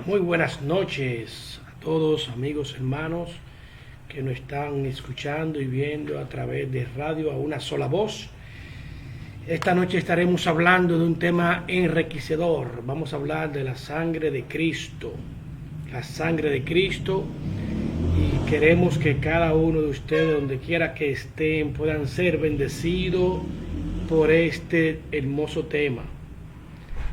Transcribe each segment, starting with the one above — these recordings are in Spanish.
Muy buenas noches a todos, amigos, hermanos que nos están escuchando y viendo a través de radio a una sola voz. Esta noche estaremos hablando de un tema enriquecedor. Vamos a hablar de la sangre de Cristo. La sangre de Cristo. Y queremos que cada uno de ustedes, donde quiera que estén, puedan ser bendecidos por este hermoso tema.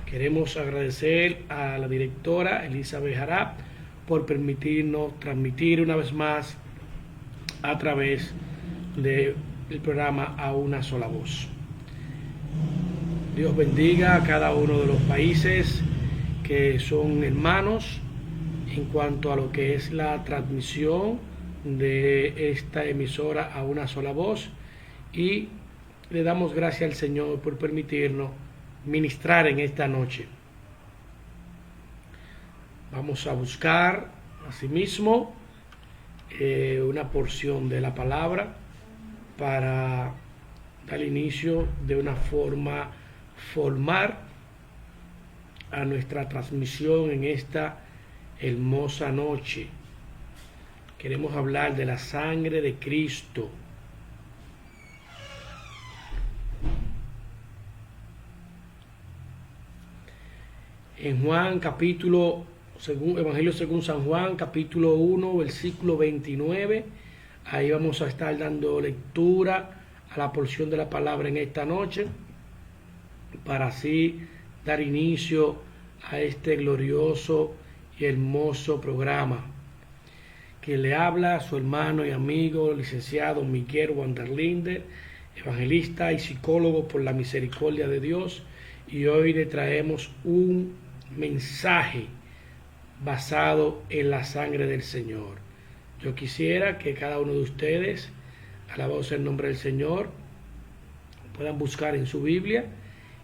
Queremos agradecer a la directora Elizabeth Jarab por permitirnos transmitir una vez más a través del programa A Una Sola Voz. Dios bendiga a cada uno de los países que son hermanos en cuanto a lo que es la transmisión de esta emisora A Una Sola Voz, y le damos gracias al Señor por permitirnos ministrar en esta noche. Vamos a buscar asimismo una porción de la palabra para dar inicio de una forma formal a nuestra transmisión en esta hermosa noche. Queremos hablar de la sangre de Cristo. En Juan capítulo, Evangelio según San Juan, capítulo 1, versículo 29, ahí vamos a estar dando lectura a la porción de la palabra en esta noche, para así dar inicio a este glorioso y hermoso programa que le habla a su hermano y amigo, licenciado Miguel Wanderlinder, evangelista y psicólogo por la misericordia de Dios, y hoy le traemos un mensaje basado en la sangre del Señor. Yo quisiera que cada uno de ustedes, alabados el nombre del Señor, puedan buscar en su Biblia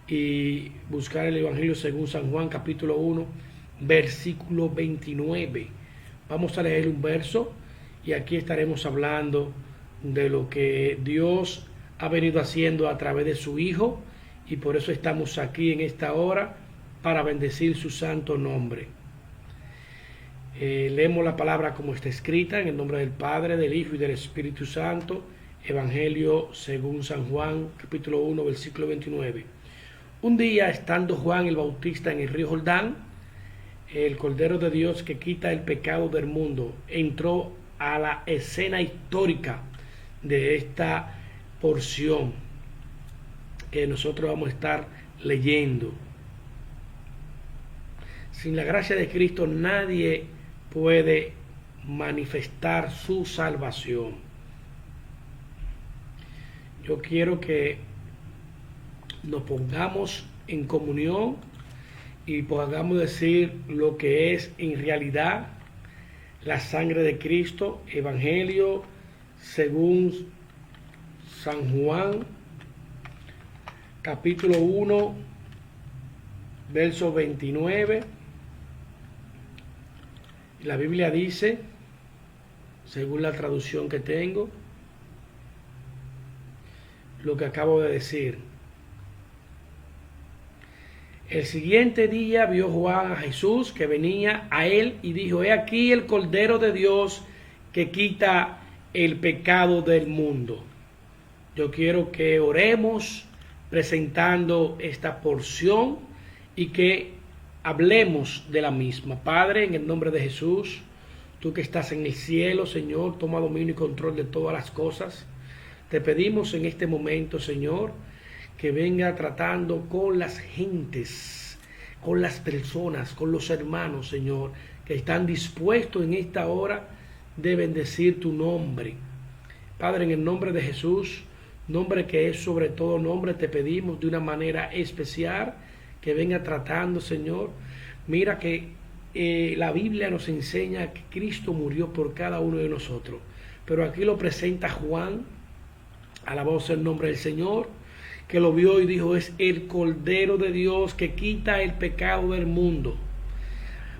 y buscar el Evangelio según San Juan capítulo 1 versículo 29. Vamos a leer un verso y aquí estaremos hablando de lo que Dios ha venido haciendo a través de su Hijo, y por eso estamos aquí en esta hora para bendecir su santo nombre. Leemos la palabra como está escrita, en el nombre del Padre, del Hijo y del Espíritu Santo. Evangelio según San Juan, capítulo 1, versículo 29. Un día, estando Juan el Bautista en el río Jordán, el Cordero de Dios que quita el pecado del mundo entró a la escena histórica de esta porción que nosotros vamos a estar leyendo. Sin la gracia de Cristo nadie puede manifestar su salvación. Yo quiero que nos pongamos en comunión y podamos decir lo que es en realidad la sangre de Cristo. Evangelio según San Juan, capítulo 1, verso 29. La Biblia dice, según la traducción que tengo, lo que acabo de decir. El siguiente día vio Juan a Jesús que venía a él y dijo: he aquí el Cordero de Dios que quita el pecado del mundo. Yo quiero que oremos presentando esta porción y que hablemos de la misma. Padre, en el nombre de Jesús, tú que estás en el cielo, Señor, toma dominio y control de todas las cosas. Te pedimos en este momento, Señor, que venga tratando con las gentes, con las personas, con los hermanos, Señor, que están dispuestos en esta hora de bendecir tu nombre. Padre, en el nombre de Jesús, nombre que es sobre todo nombre, te pedimos de una manera especial que venga tratando, Señor. Mira que la Biblia nos enseña que Cristo murió por cada uno de nosotros, pero aquí lo presenta Juan, alabado sea el nombre del Señor, que lo vio y dijo: es el Cordero de Dios que quita el pecado del mundo.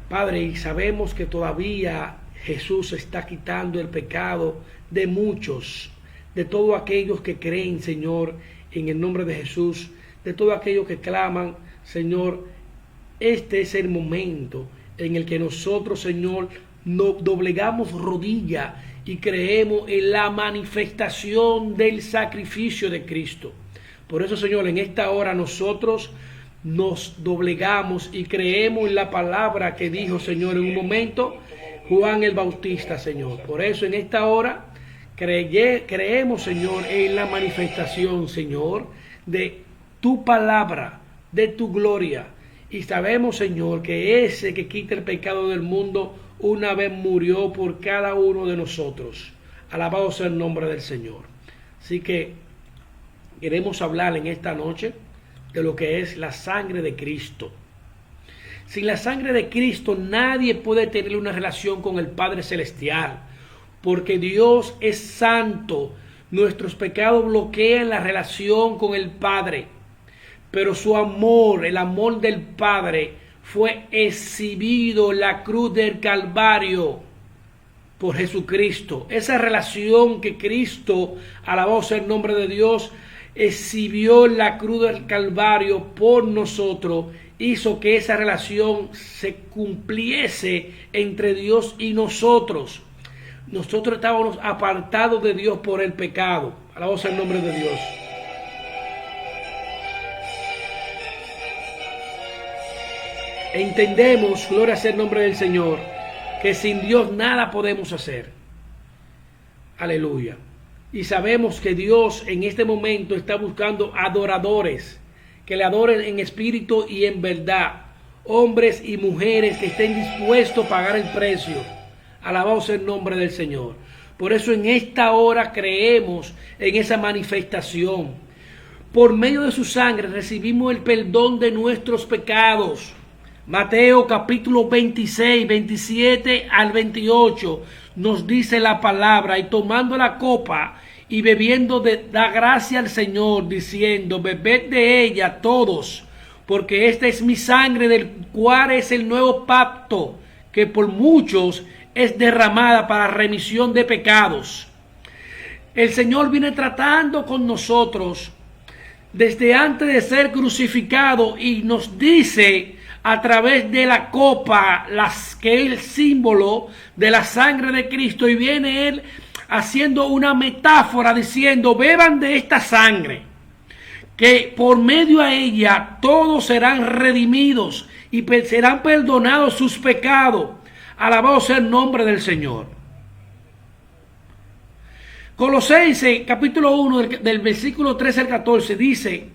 Padre, y sabemos que todavía Jesús está quitando el pecado de muchos, de todos aquellos que creen, Señor, en el nombre de Jesús, de todos aquellos que claman, Señor, este es el momento en el que nosotros, Señor, nos doblegamos rodilla y creemos en la manifestación del sacrificio de Cristo. Por eso, Señor, en esta hora nosotros nos doblegamos y creemos en la palabra que dijo, Señor, en un momento Juan el Bautista, Señor. Por eso en esta hora creemos, Señor, en la manifestación, Señor, de tu palabra, de tu gloria. Y sabemos, Señor, que ese que quita el pecado del mundo una vez murió por cada uno de nosotros. Alabado sea el nombre del Señor. Así que queremos hablar en esta noche de lo que es la sangre de Cristo. Sin la sangre de Cristo nadie puede tener una relación con el Padre Celestial, porque Dios es santo. Nuestros pecados bloquean la relación con el Padre, pero su amor, el amor del Padre, fue exhibido en la cruz del Calvario por Jesucristo. Esa relación que Cristo, alabado sea el nombre de Dios, exhibió en la cruz del Calvario por nosotros, hizo que esa relación se cumpliese entre Dios y nosotros. Nosotros estábamos apartados de Dios por el pecado. Alabado sea el nombre de Dios. Entendemos, gloria sea el nombre del Señor, que sin Dios nada podemos hacer. Aleluya. Y sabemos que Dios en este momento está buscando adoradores, que le adoren en espíritu y en verdad. Hombres y mujeres que estén dispuestos a pagar el precio. Alabado sea el nombre del Señor. Por eso en esta hora creemos en esa manifestación. Por medio de su sangre recibimos el perdón de nuestros pecados. Mateo capítulo 26, 27 al 28 nos dice la palabra: y tomando la copa y bebiendo, da gracia al Señor, diciendo: bebed de ella todos, porque esta es mi sangre, del cual es el nuevo pacto, que por muchos es derramada para remisión de pecados. El Señor viene tratando con nosotros desde antes de ser crucificado y nos dice a través de la copa, que es el símbolo de la sangre de Cristo, y viene Él haciendo una metáfora diciendo: beban de esta sangre, que por medio a ella todos serán redimidos y serán perdonados sus pecados. Alabado sea el nombre del Señor. Colosenses capítulo 1 del versículo 13 al 14 dice: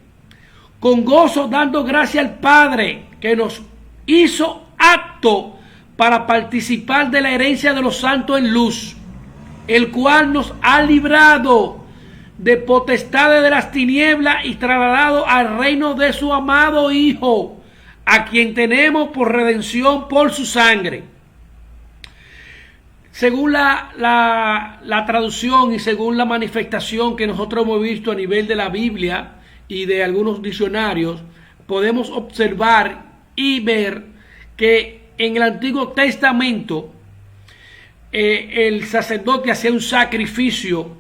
con gozo dando gracia al Padre, que nos hizo apto para participar de la herencia de los santos en luz, el cual nos ha librado de potestades de las tinieblas y trasladado al reino de su amado Hijo, a quien tenemos por redención por su sangre. Según la traducción y según la manifestación que nosotros hemos visto a nivel de la Biblia y de algunos diccionarios, podemos observar y ver que en el Antiguo Testamento el sacerdote hacía un sacrificio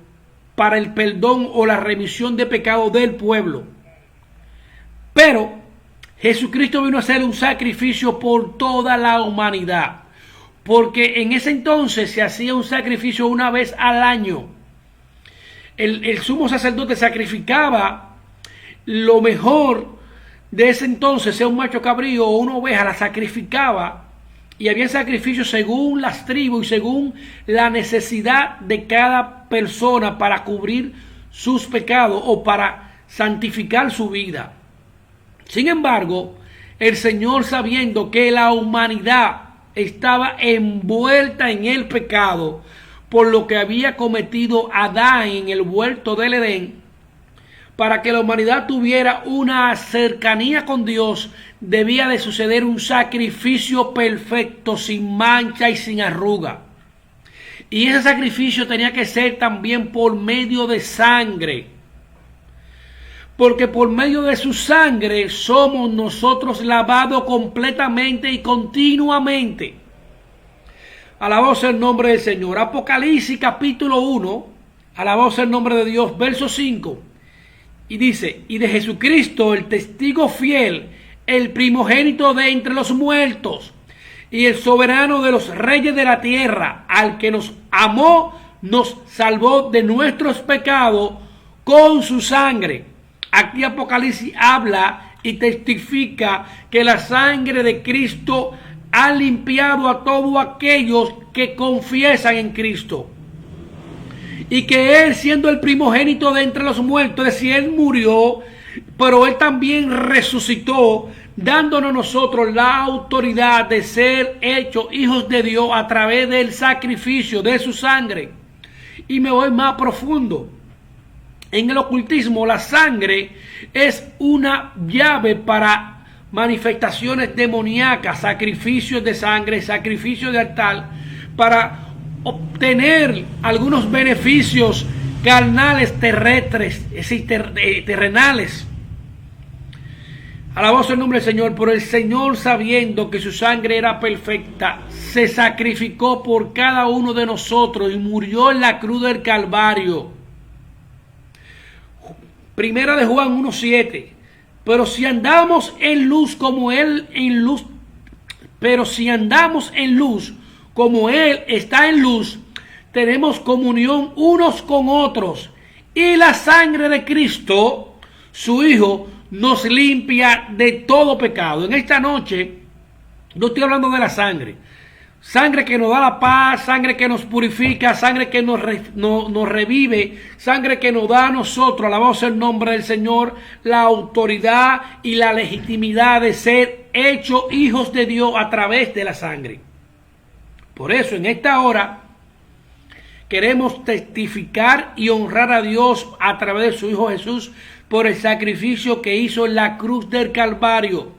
para el perdón o la remisión de pecado del pueblo. Pero Jesucristo vino a hacer un sacrificio por toda la humanidad, porque en ese entonces se hacía un sacrificio una vez al año. El sumo sacerdote sacrificaba lo mejor de ese entonces, sea un macho cabrío o una oveja, la sacrificaba, y había sacrificios según las tribus y según la necesidad de cada persona para cubrir sus pecados o para santificar su vida. Sin embargo, el Señor, sabiendo que la humanidad estaba envuelta en el pecado por lo que había cometido Adán en el huerto del Edén, para que la humanidad tuviera una cercanía con Dios, debía de suceder un sacrificio perfecto, sin mancha y sin arruga. Y ese sacrificio tenía que ser también por medio de sangre, porque por medio de su sangre somos nosotros lavados completamente y continuamente. Alabado sea el nombre del Señor. Apocalipsis capítulo 1, alabado sea el nombre de Dios, verso 5. Y dice: y de Jesucristo, el testigo fiel, el primogénito de entre los muertos, y el soberano de los reyes de la tierra, al que nos amó, nos salvó de nuestros pecados con su sangre. Aquí Apocalipsis habla y testifica que la sangre de Cristo ha limpiado a todos aquellos que confiesan en Cristo. Y que Él, siendo el primogénito de entre los muertos, es decir, Él murió, pero Él también resucitó, dándonos a nosotros la autoridad de ser hechos hijos de Dios a través del sacrificio de su sangre. Y me voy más profundo. En el ocultismo, la sangre es una llave para manifestaciones demoníacas, sacrificios de sangre, sacrificios de altar, para obtener algunos beneficios carnales, terrestres, es decir, terrenales. Alabado sea el nombre del Señor. Pero el Señor, sabiendo que su sangre era perfecta, se sacrificó por cada uno de nosotros y murió en la cruz del Calvario. Primera de Juan 1:7. Pero si andamos en luz como Él en luz, pero si andamos en luz como Él está en luz, tenemos comunión unos con otros. Y la sangre de Cristo, su Hijo, nos limpia de todo pecado. En esta noche, no estoy hablando de la sangre. Sangre que nos da la paz, sangre que nos purifica, sangre que nos revive, sangre que nos da a nosotros, alabado sea el nombre del Señor, la autoridad y la legitimidad de ser hechos hijos de Dios a través de la sangre. Por eso en esta hora queremos testificar y honrar a Dios a través de su Hijo Jesús por el sacrificio que hizo en la cruz del Calvario.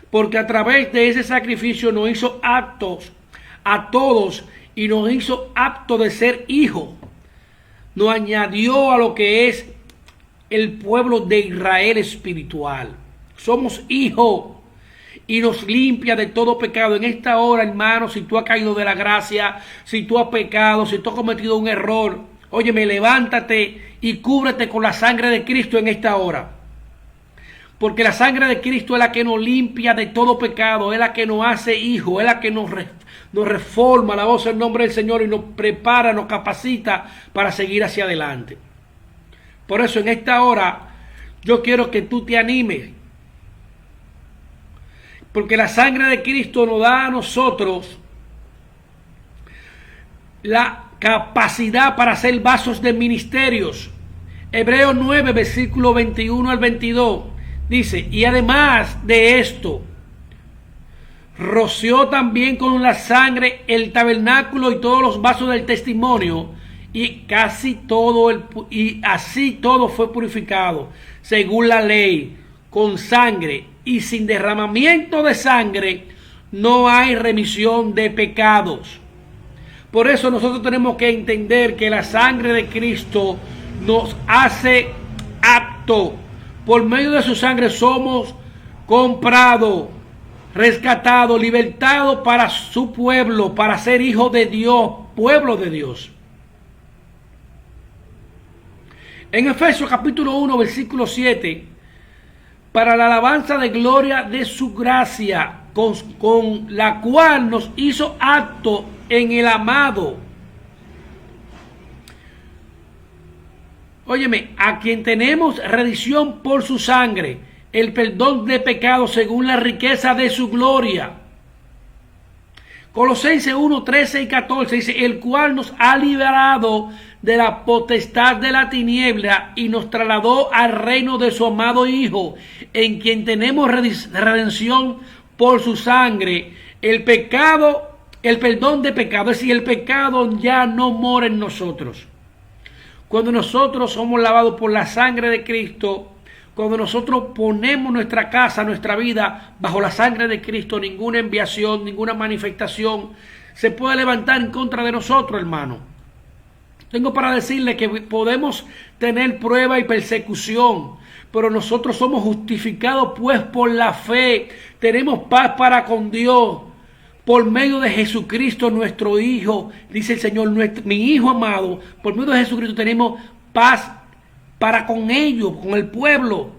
Porque a través de ese sacrificio nos hizo aptos a todos y nos hizo aptos de ser hijos. Nos añadió a lo que es el pueblo de Israel espiritual. Somos hijos y nos limpia de todo pecado. En esta hora, hermano, si tú has caído de la gracia, si tú has pecado, si tú has cometido un error, óyeme, levántate y cúbrete con la sangre de Cristo en esta hora. Porque la sangre de Cristo es la que nos limpia de todo pecado, es la que nos hace hijos, es la que nos reforma, la voz del nombre del Señor, y nos prepara, nos capacita para seguir hacia adelante. Por eso en esta hora yo quiero que tú te animes. Porque la sangre de Cristo nos da a nosotros la capacidad para ser vasos de ministerios. Hebreos 9, versículo 21 al 22. Dice, y además de esto, roció también con la sangre el tabernáculo y todos los vasos del testimonio, y así todo fue purificado, según la ley, con sangre, y sin derramamiento de sangre no hay remisión de pecados. Por eso nosotros tenemos que entender que la sangre de Cristo nos hace apto. Por medio de su sangre somos comprados, rescatados, libertados para su pueblo, para ser hijos de Dios, pueblo de Dios. En Efesios capítulo 1, versículo 7, para la alabanza de gloria de su gracia, con la cual nos hizo aptos en el amado. Óyeme, a quien tenemos redención por su sangre, el perdón de pecados según la riqueza de su gloria. Colosenses 1, 13 y 14 dice, el cual nos ha liberado de la potestad de la tiniebla y nos trasladó al reino de su amado Hijo, en quien tenemos redención por su sangre, el perdón de pecados, es decir, el pecado ya no mora en nosotros. Cuando nosotros somos lavados por la sangre de Cristo, cuando nosotros ponemos nuestra casa, nuestra vida bajo la sangre de Cristo, ninguna enviación, ninguna manifestación se puede levantar en contra de nosotros, hermano. Tengo para decirle que podemos tener prueba y persecución, pero nosotros somos justificados pues por la fe. Tenemos paz para con Dios por medio de Jesucristo nuestro Hijo. Dice el Señor, mi Hijo amado, por medio de Jesucristo tenemos paz para con ellos, con el pueblo.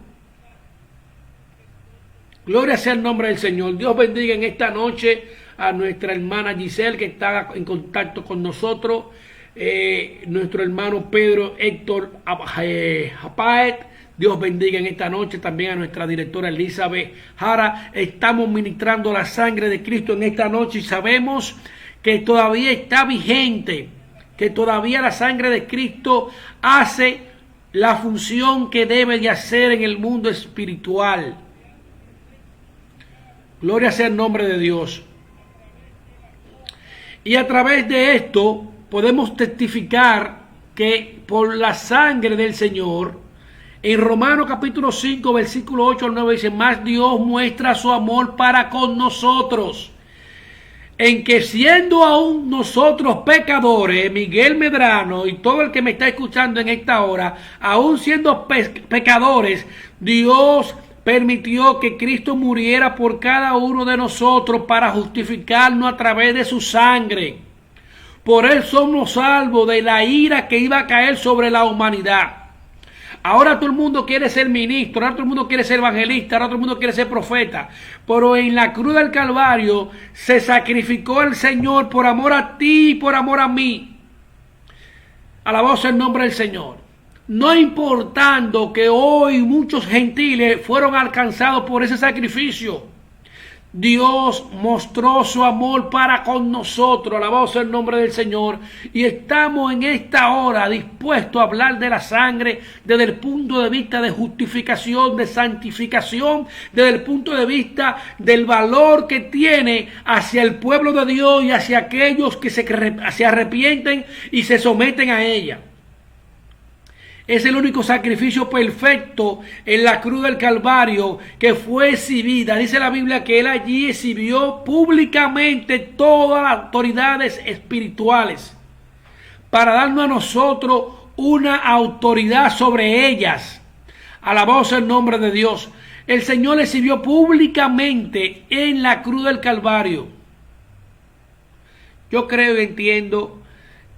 Gloria sea el nombre del Señor. Dios bendiga en esta noche a nuestra hermana Giselle, que está en contacto con nosotros. Nuestro hermano Pedro Héctor Japaet. Dios bendiga en esta noche también a nuestra directora Elizabeth Jara. Estamos ministrando la sangre de Cristo en esta noche y sabemos que todavía está vigente, que todavía la sangre de Cristo hace la función que debe de hacer en el mundo espiritual. Gloria sea el nombre de Dios. Y a través de esto podemos testificar que por la sangre del Señor, en Romanos capítulo 5, versículo 8 al 9 dice, más Dios muestra su amor para con nosotros, en que siendo aún nosotros pecadores, Miguel Medrano y todo el que me está escuchando en esta hora, aún siendo pecadores, Dios permitió que Cristo muriera por cada uno de nosotros para justificarnos a través de su sangre. Por él somos salvos de la ira que iba a caer sobre la humanidad. Ahora todo el mundo quiere ser ministro, ahora todo el mundo quiere ser evangelista, ahora todo el mundo quiere ser profeta. Pero en la cruz del Calvario se sacrificó el Señor por amor a ti y por amor a mí. Alabado sea el nombre del Señor. No importando que hoy muchos gentiles fueron alcanzados por ese sacrificio, Dios mostró su amor para con nosotros. Alabado sea el nombre del Señor. Y estamos en esta hora dispuestos a hablar de la sangre desde el punto de vista de justificación, de santificación, desde el punto de vista del valor que tiene hacia el pueblo de Dios y hacia aquellos que se arrepienten y se someten a ella. Es el único sacrificio perfecto en la cruz del Calvario que fue exhibida. Dice la Biblia que él allí exhibió públicamente todas las autoridades espirituales para darnos a nosotros una autoridad sobre ellas. Alabado sea el nombre de Dios. El Señor exhibió públicamente en la cruz del Calvario. Yo creo y entiendo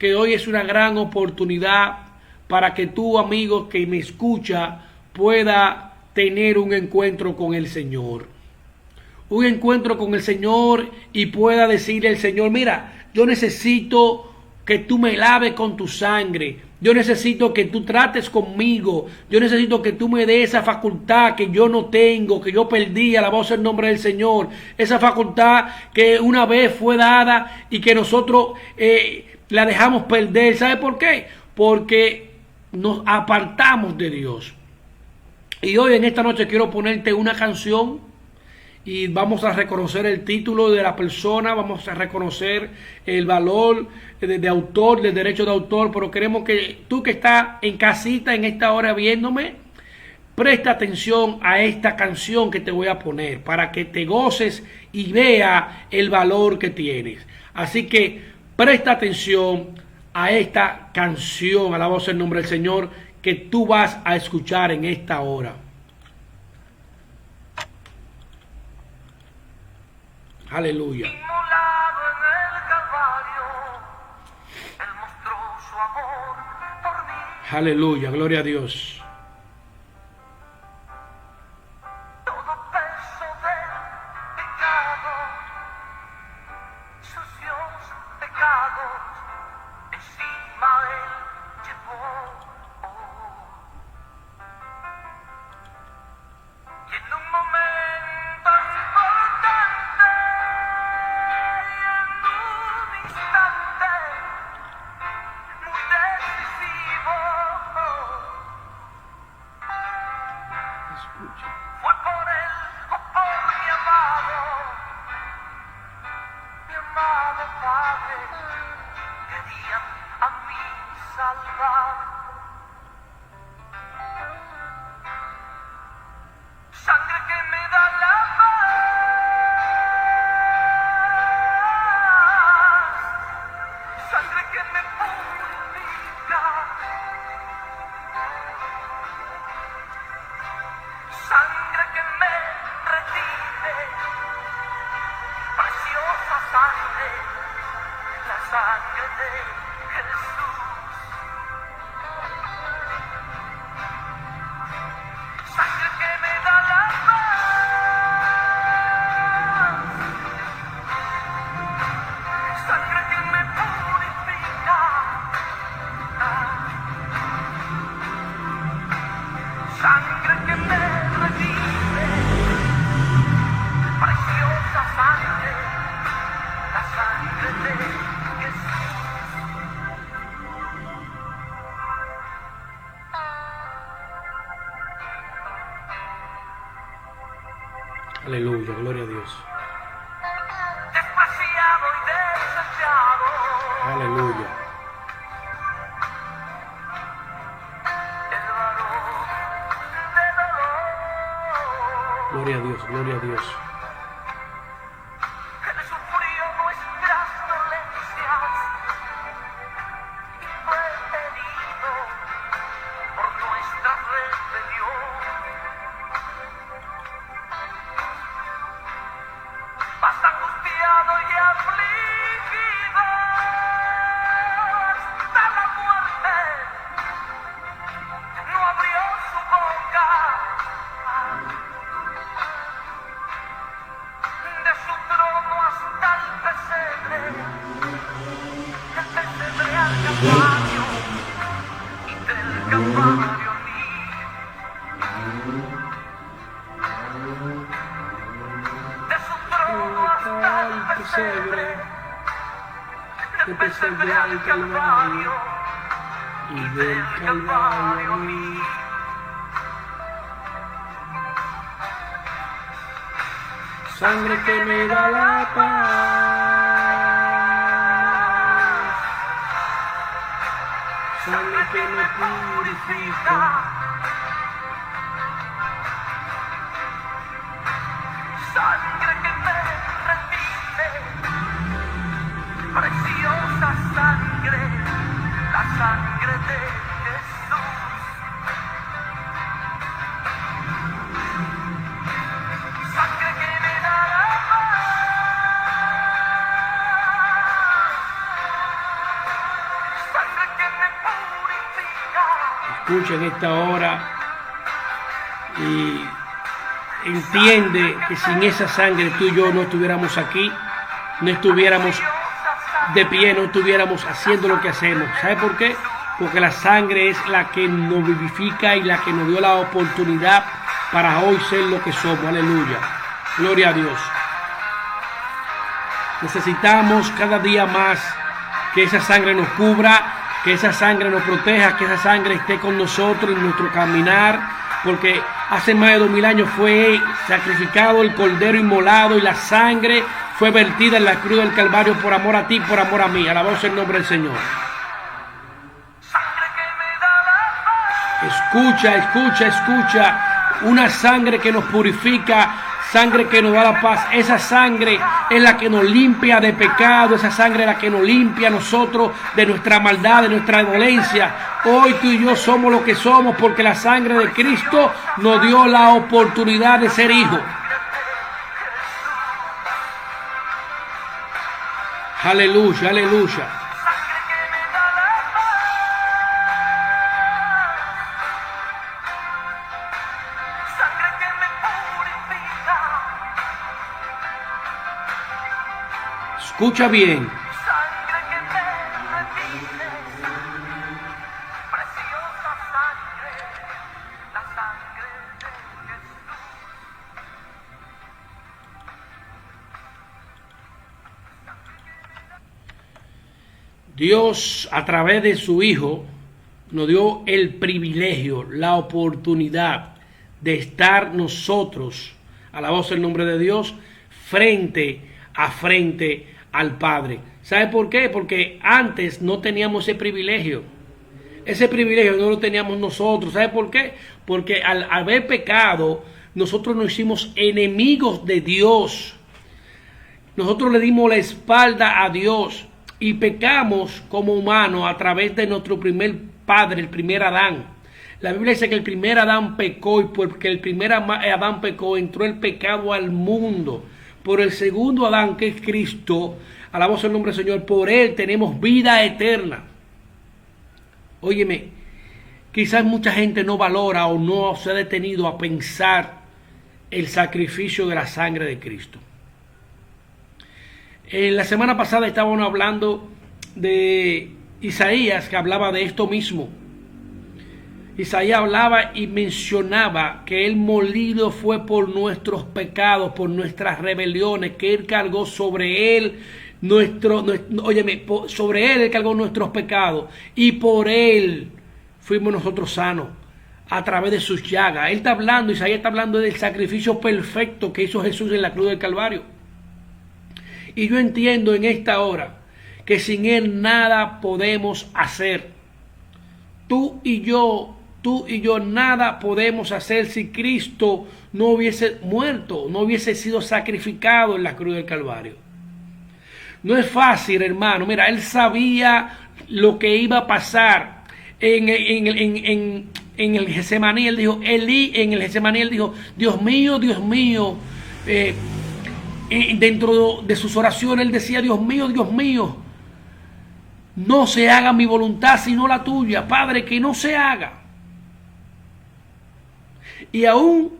que hoy es una gran oportunidad para que tú, amigo que me escucha, pueda tener un encuentro con el Señor. Un encuentro con el Señor y pueda decirle al Señor, mira, yo necesito que tú me laves con tu sangre. Yo necesito que tú trates conmigo. Yo necesito que tú me des esa facultad que yo no tengo, que yo perdí, alabado sea el nombre del Señor. Esa facultad que una vez fue dada y que nosotros la dejamos perder. ¿Sabe por qué? Porque nos apartamos de Dios. Y hoy en esta noche quiero ponerte una canción y vamos a reconocer el título de la persona, vamos a reconocer el valor de autor, del derecho de autor, pero queremos que tú que estás en casita en esta hora viéndome, presta atención a esta canción que te voy a poner para que te goces y vea el valor que tienes. Así que presta atención a esta canción, alabado sea el nombre del Señor, que tú vas a escuchar en esta hora. Aleluya. Inmolado en el Calvario, Él mostró su amor por mí. Aleluya, gloria a Dios. Todo peso del pecado, sucios pecados, encima Él llevó. Y en un momento importante, y en un instante muy decisivo, Escucha. fue por Él o por mi amado Padre, querían a mí salvar. Sangre que me da la paz, sangre que me purifica, sangre que me redime, preciosa sangre, la sangre de Jesús. Sangre que me da la paz, Aleluya, gloria a Dios. despreciado y desechado. Aleluya. El varón de dolor. Gloria a Dios, gloria a Dios. Él sufrió nuestras dolencias y fue herido por nuestra rebelión. Más angustiado y afligido hasta la muerte, no abrió su boca. De su trono hasta el pesebre al Calvario, y del Calvario a mí. De su trono hasta el pesebre, del pesebre al Calvario, Y del Calvario a mí. Sangre que me da la paz. Sangre que me purifica. Sangre que me redime, preciosa sangre, la sangre de Jesús. Sangre que me da la paz, sangre que me purifica. Escuchen esta hora y entiende que sin esa sangre tú y yo no estuviéramos aquí, no estuviéramos de pie, no estuviéramos haciendo lo que hacemos. ¿Sabe por qué? Porque la sangre es la que nos vivifica y la que nos dio la oportunidad para hoy ser lo que somos. Aleluya. Gloria a Dios. Necesitamos cada día más que esa sangre nos cubra, que esa sangre nos proteja, que esa sangre esté con nosotros en nuestro caminar, porque hace más de 2000 años fue sacrificado el cordero inmolado y la sangre fue vertida en la cruz del Calvario por amor a ti, por amor a mí. Alabado sea el nombre del Señor. Sangre que me da la paz, Escucha, escucha, escucha. Una sangre que nos purifica, sangre que nos da la paz. Esa sangre es la que nos limpia de pecado. Esa sangre es la que nos limpia a nosotros de nuestra maldad, de nuestra dolencia. Hoy tú y yo somos lo que somos porque la sangre de Cristo nos dio la oportunidad de ser hijos. Aleluya, aleluya. sangre que me da la paz, sangre que me purifica. Escucha bien. Sangre que me redime, preciosa sangre, la sangre de Jesús. Dios, a través de su Hijo, nos dio el privilegio, la oportunidad de estar nosotros, alabado el nombre de Dios, frente a frente al Padre. ¿Sabe por qué? Porque antes no teníamos ese privilegio. Ese privilegio no lo teníamos nosotros. ¿Sabe por qué? Porque al haber pecado, nosotros nos hicimos enemigos de Dios. Nosotros le dimos la espalda a Dios y pecamos como humanos a través de nuestro primer padre, el primer Adán. La Biblia dice que el primer Adán pecó y porque el primer Adán pecó, entró el pecado al mundo. Por el segundo Adán, que es Cristo, alabado sea el nombre del Señor, por él tenemos vida eterna. Óyeme, quizás mucha gente no valora o no se ha detenido a pensar el sacrificio de la sangre de Cristo. En la semana pasada estábamos hablando de Isaías, que hablaba de esto mismo. Isaías hablaba y mencionaba que él molido fue por nuestros pecados, por nuestras rebeliones, que él cargó sobre él sobre él cargó nuestros pecados y por él fuimos nosotros sanos. a través de sus llagas. Él está hablando, Isaías está hablando del sacrificio perfecto que hizo Jesús en la cruz del Calvario. Y yo entiendo en esta hora que sin Él nada podemos hacer. Tú y yo nada podemos hacer si Cristo no hubiese muerto, no hubiese sido sacrificado en la cruz del Calvario. No es fácil, hermano. Mira, Él sabía lo que iba a pasar. En el Getsemaní, Él dijo, en el Getsemaní, Él dijo, Dios mío, dentro de sus oraciones, Él decía, Dios mío, no se haga mi voluntad sino la tuya, Padre, que no se haga. Y aún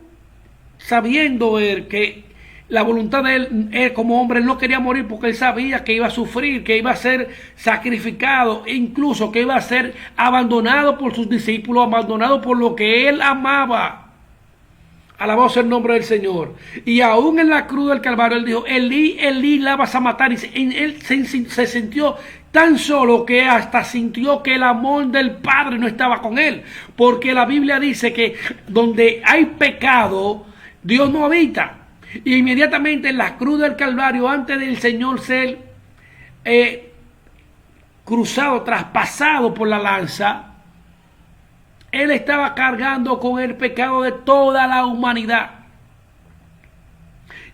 sabiendo Él que la voluntad de él como hombre, Él no quería morir porque Él sabía que iba a sufrir, que iba a ser sacrificado, e incluso que iba a ser abandonado por sus discípulos, abandonado por lo que Él amaba. Alabado sea el nombre del Señor. Y aún en la cruz del Calvario Él dijo, Elí, Elí, lama sabactani. Él se sintió tan solo que hasta sintió que el amor del Padre no estaba con Él. Porque la Biblia dice que donde hay pecado, Dios no habita. Y inmediatamente en la cruz del Calvario, antes del Señor ser cruzado, traspasado por la lanza, Él estaba cargando con el pecado de toda la humanidad.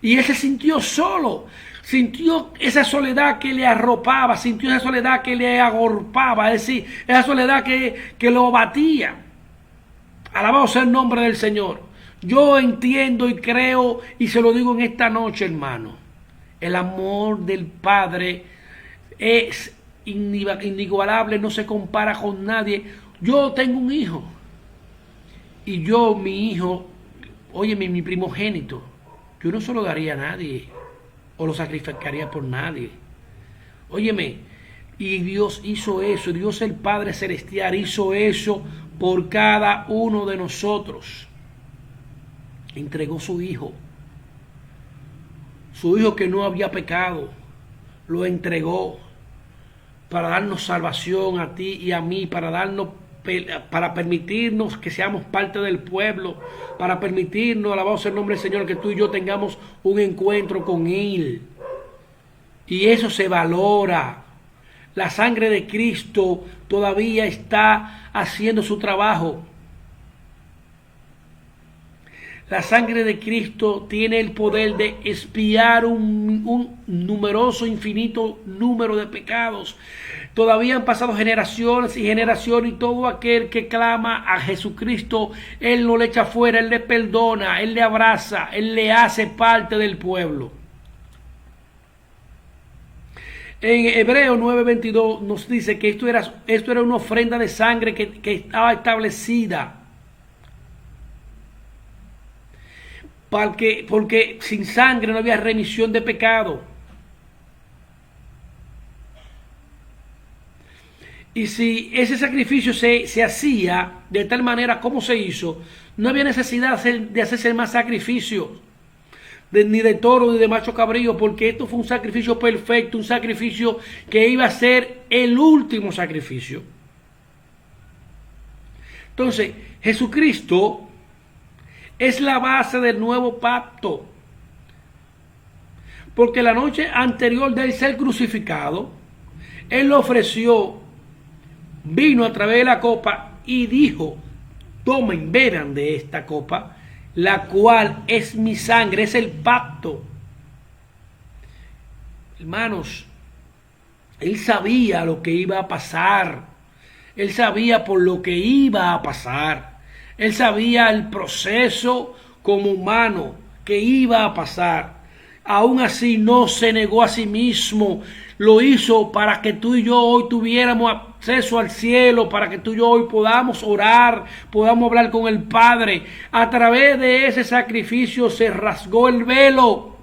Y Él se sintió solo, sintió esa soledad que le arropaba, sintió esa soledad que le agolpaba, es decir, esa soledad que lo abatía. Alabado sea el nombre del Señor. Yo entiendo y creo y se lo digo en esta noche, hermano. El amor del Padre es inigualable, no se compara con nadie. Yo tengo un hijo y mi hijo, óyeme, mi primogénito, yo no se lo daría a nadie o lo sacrificaría por nadie. Óyeme, y Dios hizo eso, Dios el Padre Celestial hizo eso por cada uno de nosotros. Entregó su hijo que no había pecado, lo entregó para darnos salvación a ti y a mí, para permitirnos que seamos parte del pueblo, para permitirnos, alabado sea el nombre del Señor, que tú y yo tengamos un encuentro con Él. Y eso se valora. La sangre de Cristo todavía está haciendo su trabajo. La sangre de Cristo tiene el poder de expiar un numeroso, infinito número de pecados. Todavía han pasado generaciones y generaciones y todo aquel que clama a Jesucristo, Él no le echa fuera, Él le perdona, Él le abraza, Él le hace parte del pueblo. En Hebreos 9:22 nos dice que esto era una ofrenda de sangre que estaba establecida. Porque sin sangre no había remisión de pecado. Y si ese sacrificio se hacía de tal manera como se hizo, no había necesidad de hacerse más sacrificios, ni de toro ni de macho cabrío, porque esto fue un sacrificio perfecto, un sacrificio que iba a ser el último sacrificio. Entonces, Jesucristo es la base del nuevo pacto. Porque la noche anterior de él ser crucificado, Él ofreció vino a través de la copa y dijo, tomen, beban de esta copa, la cual es mi sangre, es el pacto. Hermanos, Él sabía lo que iba a pasar. Él sabía por lo que iba a pasar. Él sabía el proceso como humano que iba a pasar. Aún así no se negó a sí mismo. Lo hizo para que tú y yo hoy tuviéramos acceso al cielo, para que tú y yo hoy podamos orar, podamos hablar con el Padre. A través de ese sacrificio se rasgó el velo.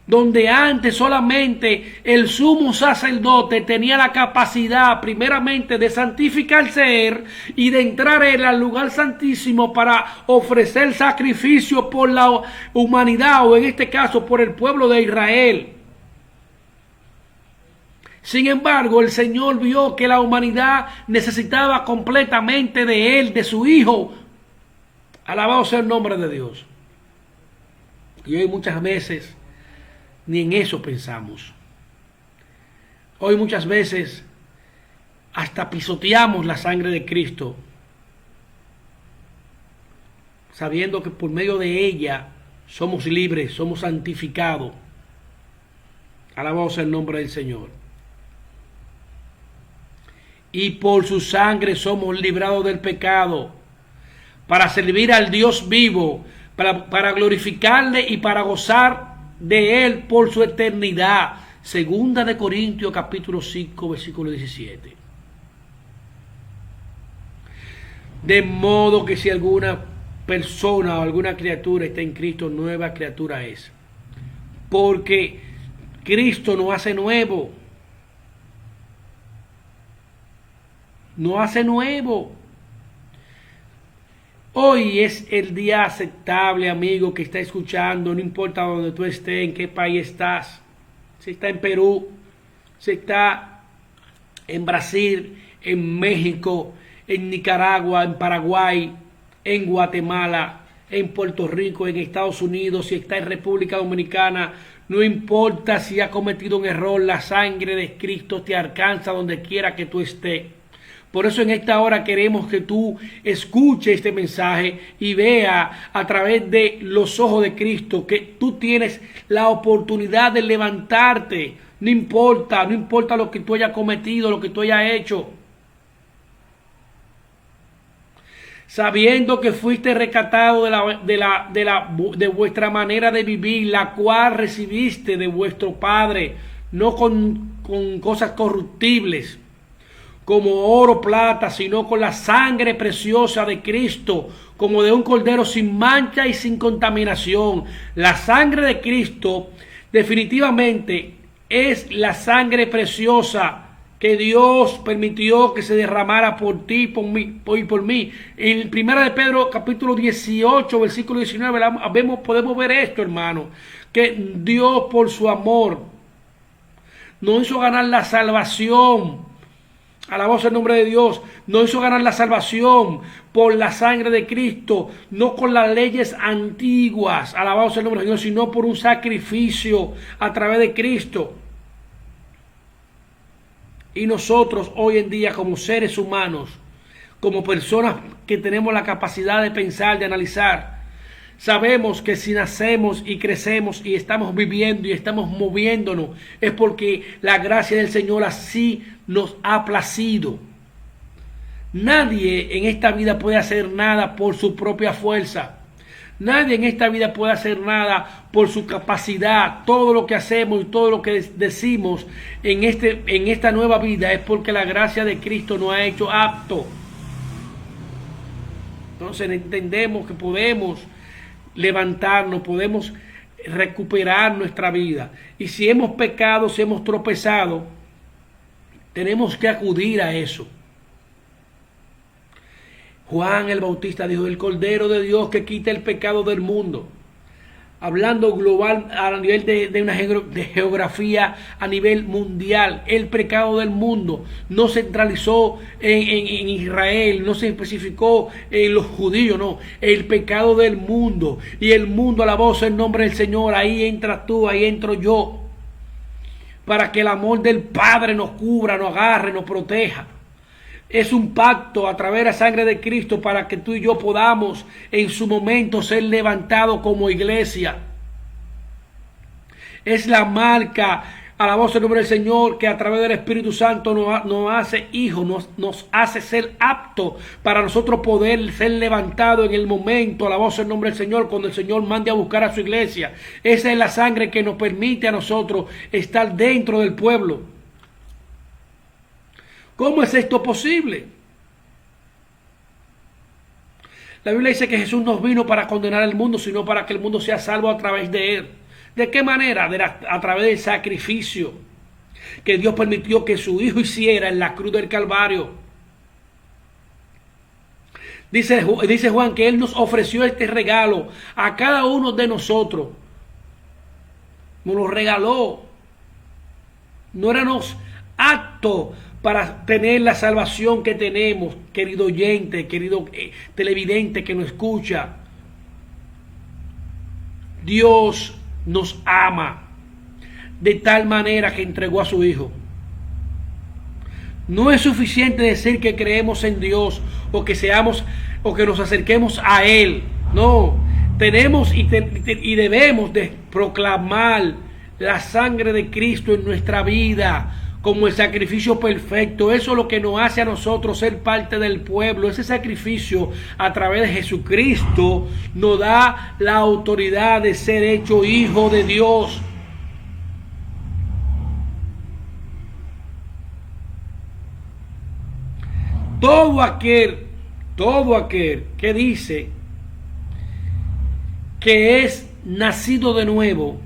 Donde antes solamente el sumo sacerdote tenía la capacidad primeramente de santificarse y de entrar al lugar santísimo para ofrecer sacrificio por la humanidad, o en este caso por el pueblo de Israel. Sin embargo, el Señor vio que la humanidad necesitaba completamente de Él, de su Hijo. Alabado sea el nombre de Dios. Y hoy muchas veces ni en eso pensamos. Hoy muchas veces hasta pisoteamos la sangre de Cristo, sabiendo que por medio de ella somos libres, somos santificados. Alabado sea el nombre del Señor. Y por su sangre somos librados del pecado, para servir al Dios vivo, para glorificarle y para gozar de Él por su eternidad. Segunda de Corintios capítulo 5 versículo 17. De modo que si alguna persona o alguna criatura está en Cristo, nueva criatura es. Porque Cristo nos hace nuevo. Nos hace nuevo. Hoy es el día aceptable, amigo, que está escuchando, no importa donde tú estés, en qué país estás. Si está en Perú, si está en Brasil, en México, en Nicaragua, en Paraguay, en Guatemala, en Puerto Rico, en Estados Unidos, si está en República Dominicana, no importa si ha cometido un error, la sangre de Cristo te alcanza donde quiera que tú estés. Por eso en esta hora queremos que tú escuches este mensaje y vea a través de los ojos de Cristo que tú tienes la oportunidad de levantarte. No importa lo que tú hayas cometido, lo que tú hayas hecho. Sabiendo que fuiste rescatado de vuestra manera de vivir, la cual recibiste de vuestro Padre, no con cosas corruptibles, como oro, plata, sino con la sangre preciosa de Cristo, como de un cordero sin mancha y sin contaminación. La sangre de Cristo definitivamente es la sangre preciosa que Dios permitió que se derramara por ti y por mí. En 1 de Pedro capítulo 18, versículo 19, podemos ver esto, hermano, que Dios por su amor nos hizo ganar la salvación. Alabado sea el nombre de Dios. Nos hizo ganar la salvación por la sangre de Cristo, no con las leyes antiguas, alabado sea el nombre de Dios, sino por un sacrificio a través de Cristo. Y nosotros hoy en día, como seres humanos, como personas que tenemos la capacidad de pensar, de analizar, sabemos que si nacemos y crecemos y estamos viviendo y estamos moviéndonos, es porque la gracia del Señor así nos ha placido. Nadie en esta vida puede hacer nada por su propia fuerza. Nadie en esta vida puede hacer nada por su capacidad. Todo lo que hacemos y todo lo que decimos en esta nueva vida es porque la gracia de Cristo nos ha hecho apto. Entonces entendemos que podemos levantarnos, podemos recuperar nuestra vida. Y si hemos pecado, si hemos tropezado, tenemos que acudir a eso. Juan el Bautista dijo: el Cordero de Dios que quita el pecado del mundo. Hablando global a nivel de una geografía a nivel mundial, el pecado del mundo no centralizó en Israel, no se especificó en los judíos, no, el pecado del mundo. Y el mundo, alabado sea el nombre del Señor, ahí entras tú, ahí entro yo, para que el amor del Padre nos cubra, nos agarre, nos proteja. Es un pacto a través de la sangre de Cristo para que tú y yo podamos en su momento ser levantados como iglesia. Es la marca, alabado sea el nombre del Señor, que a través del Espíritu Santo nos hace hijos, nos hace ser aptos para nosotros poder ser levantados en el momento, alabado sea el nombre del Señor, cuando el Señor mande a buscar a su iglesia. Esa es la sangre que nos permite a nosotros estar dentro del pueblo. ¿Cómo es esto posible? La Biblia dice que Jesús no vino para condenar al mundo, sino para que el mundo sea salvo a través de él. ¿De qué manera? A través del sacrificio que Dios permitió que su Hijo hiciera en la cruz del Calvario. Dice Juan que Él nos ofreció este regalo a cada uno de nosotros. Nos lo regaló. No éramos apto para tener la salvación que tenemos, querido oyente, querido televidente que nos escucha. Dios nos ama de tal manera que entregó a su Hijo. No es suficiente decir que creemos en Dios o que seamos o que nos acerquemos a Él. No, tenemos y debemos de proclamar la sangre de Cristo en nuestra vida como el sacrificio perfecto. Eso es lo que nos hace a nosotros ser parte del pueblo. Ese sacrificio a través de Jesucristo nos da la autoridad de ser hecho hijo de Dios. Todo aquel que dice que es nacido de nuevo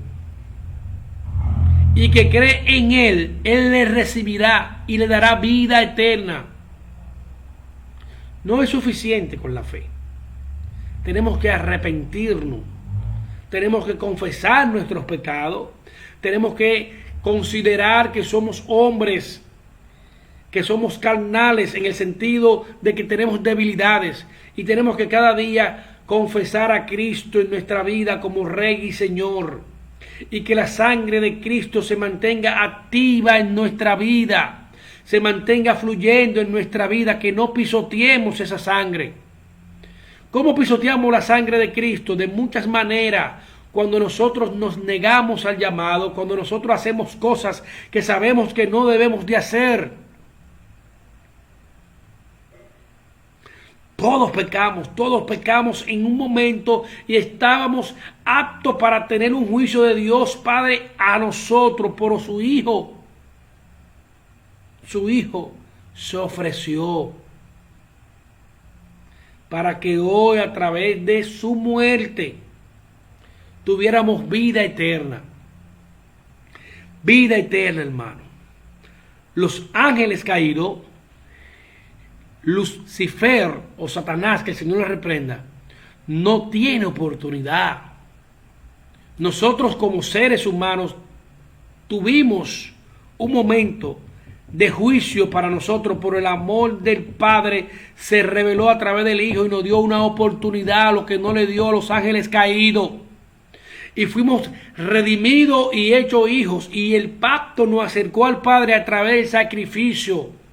y que cree en Él, Él le recibirá y le dará vida eterna. No es suficiente con la fe. Tenemos que arrepentirnos. Tenemos que confesar nuestros pecados. Tenemos que considerar que somos hombres, que somos carnales en el sentido de que tenemos debilidades. Y tenemos que cada día confesar a Cristo en nuestra vida como Rey y Señor. Y que la sangre de Cristo se mantenga activa en nuestra vida, se mantenga fluyendo en nuestra vida, que no pisoteemos esa sangre. ¿Cómo pisoteamos la sangre de Cristo? De muchas maneras. Cuando nosotros nos negamos al llamado, cuando nosotros hacemos cosas que sabemos que no debemos de hacer. Todos pecamos en un momento y estábamos aptos para tener un juicio de Dios Padre a nosotros por su Hijo. Su Hijo se ofreció para que hoy a través de su muerte tuviéramos vida eterna. Vida eterna, hermano. Los ángeles caídos, Lucifer o Satanás, que el Señor le reprenda, no tiene oportunidad. Nosotros como seres humanos tuvimos un momento de juicio para nosotros, por el amor del Padre se reveló a través del Hijo y nos dio una oportunidad, lo que no le dio a los ángeles caídos. Y fuimos redimidos y hechos hijos, y el pacto nos acercó al Padre a través del sacrificio.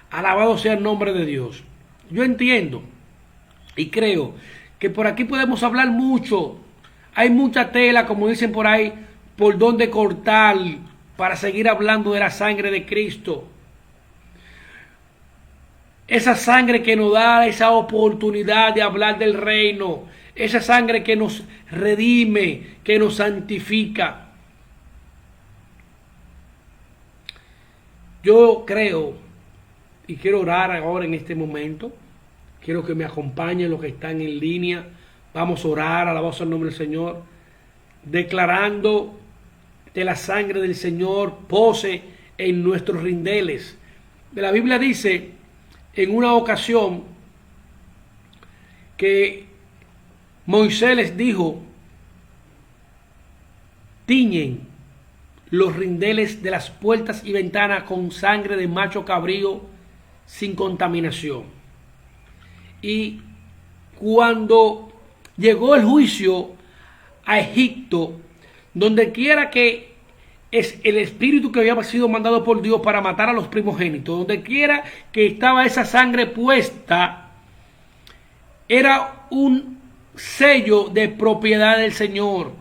Alabado sea el nombre de Dios. Yo entiendo y creo que por aquí podemos hablar mucho. Hay mucha tela, como dicen por ahí, por donde cortar para seguir hablando de la sangre de Cristo. Esa sangre que nos da esa oportunidad de hablar del reino. Esa sangre que nos redime, que nos santifica. Yo creo y quiero orar ahora en este momento. Quiero que me acompañen los que están en línea. Vamos a orar, alabado el nombre del Señor, declarando que la sangre del Señor pose en nuestros rindeles. La Biblia dice en una ocasión que Moisés les dijo: tiñen los rindeles de las puertas y ventanas con sangre de macho cabrío sin contaminación. Y cuando llegó el juicio a Egipto, donde quiera que es el espíritu que había sido mandado por Dios para matar a los primogénitos, donde quiera que estaba esa sangre puesta, era un sello de propiedad del Señor.